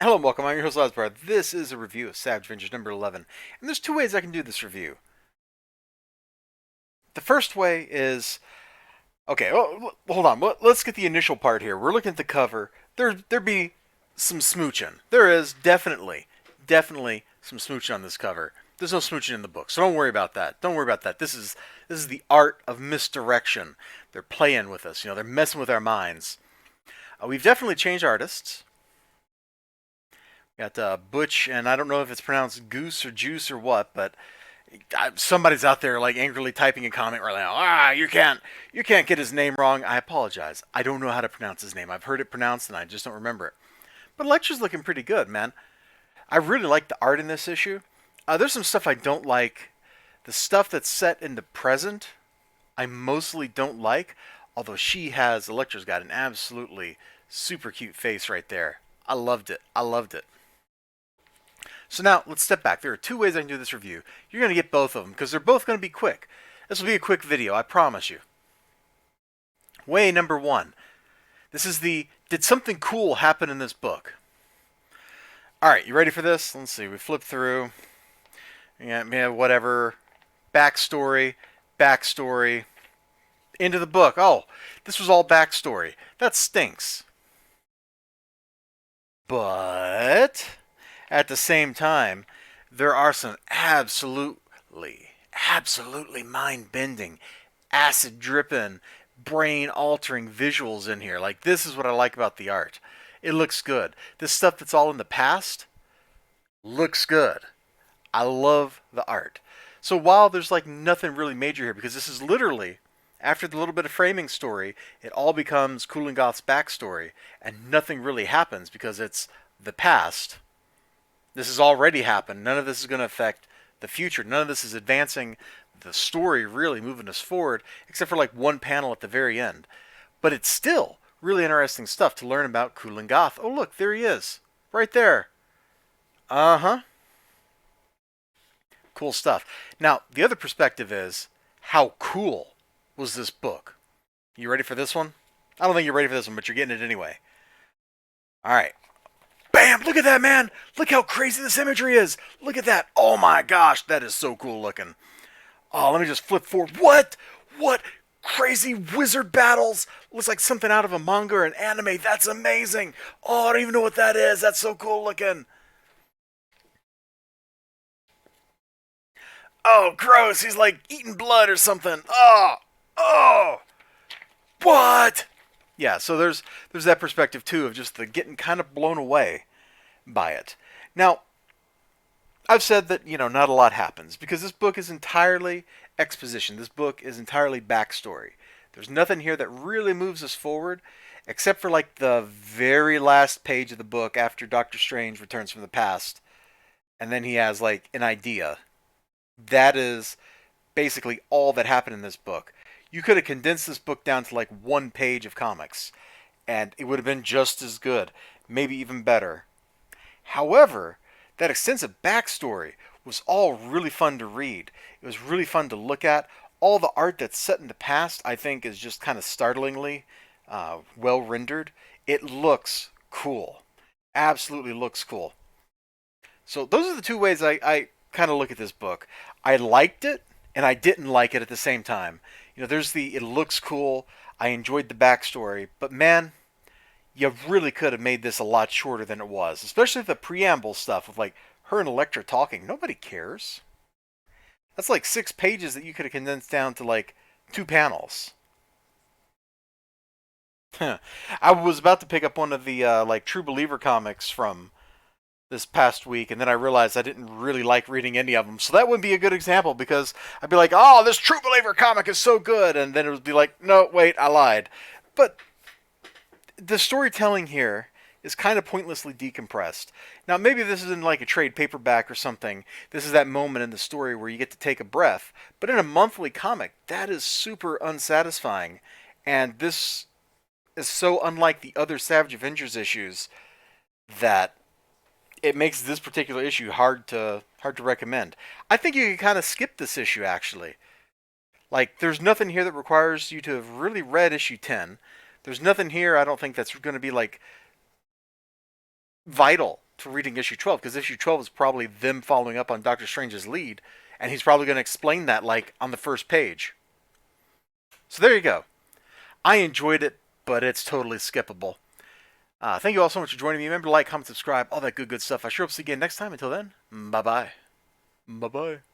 Hello and welcome, I'm your host Elizibar. This is a review of Savage Avengers number 11. And there's two ways I can do this review. The first way is, okay, hold on, let's get the initial part here. We're looking at the cover. There be some smooching. There is definitely some smooching on this cover. There's no smooching in the book, so don't worry about that. Don't worry about that. This is the art of misdirection. They're playing with us, they're messing with our minds. We've definitely changed artists. Got Butch, and I don't know if it's pronounced Goose or Juice or what, but somebody's out there like angrily typing a comment right now. You can't get his name wrong. I apologize. I don't know how to pronounce his name. I've heard it pronounced, and I just don't remember it. But Lecture's looking pretty good, man. I really like the art in this issue. There's some stuff I don't like. The stuff that's set in the present, I mostly don't like. Although Lecture's got an absolutely super cute face right there. I loved it. I loved it. So now, let's step back. There are two ways I can do this review. You're going to get both of them, because they're both going to be quick. This will be a quick video, I promise you. Way number one. This is the, did something cool happen in this book? Alright, you ready for this? Let's see, we flip through. Yeah, whatever. Backstory. Into the book. Oh, this was all backstory. That stinks. But at the same time, there are some absolutely mind-bending, acid-dripping, brain-altering visuals in here. Like, this is what I like about the art. It looks good. This stuff that's all in the past looks good. I love the art. So while there's like nothing really major here, because this is literally, after the little bit of framing story, it all becomes Kulan Gath's backstory, and nothing really happens because it's the past. This has already happened. None of this is going to affect the future. None of this is advancing the story, really moving us forward, except for like one panel at the very end. But it's still really interesting stuff to learn about Kulan Gath. Oh, look, there he is. Right there. Uh-huh. Cool stuff. Now, the other perspective is, how cool was this book? You ready for this one? I don't think you're ready for this one, but you're getting it anyway. Alright. Bam! Look at that, man! Look how crazy this imagery is! Look at that! Oh my gosh, that is so cool looking. Oh, let me just flip forward. What? What? Crazy wizard battles! Looks like something out of a manga or an anime. That's amazing! Oh, I don't even know what that is. That's so cool looking. Oh, gross! He's like eating blood or something. Oh! Oh! What? Yeah, so there's that perspective too of just the getting kind of blown away by it. Now, I've said that, not a lot happens because this book is entirely exposition. This book is entirely backstory. There's nothing here that really moves us forward except for like the very last page of the book after Doctor Strange returns from the past and then he has like an idea. That is basically all that happened in this book. You could have condensed this book down to like one page of comics, and it would have been just as good, maybe even better. However, that extensive backstory was all really fun to read. It was really fun to look at. All the art that's set in the past, I think, is just kind of startlingly well rendered. It looks cool. Absolutely looks cool. So those are the two ways I kind of look at this book. I liked it, and I didn't like it at the same time. There's it looks cool. I enjoyed the backstory, but man, you really could have made this a lot shorter than it was, especially the preamble stuff of like her and Elektra talking. Nobody cares. That's like 6 pages that you could have condensed down to like 2 panels. I was about to pick up one of the like True Believer comics from this past week, and then I realized I didn't really like reading any of them. So that wouldn't be a good example because I'd be like, oh, this True Believer comic is so good, and then it would be like, no, wait, I lied. But the storytelling here is kind of pointlessly decompressed. Now, maybe this isn't like a trade paperback or something. This is that moment in the story where you get to take a breath. But in a monthly comic, that is super unsatisfying. And this is so unlike the other Savage Avengers issues that it makes this particular issue hard to recommend. I think you can kind of skip this issue, actually. Like, there's nothing here that requires you to have really read issue 10. There's nothing here I don't think that's going to be, like, vital to reading issue 12, because issue 12 is probably them following up on Doctor Strange's lead, and he's probably going to explain that like on the first page. So there you go. I enjoyed it, but it's totally skippable. Thank you all so much for joining me. Remember to like, comment, subscribe, all that good stuff. I sure hope to see you again next time. Until then, bye-bye. Bye-bye.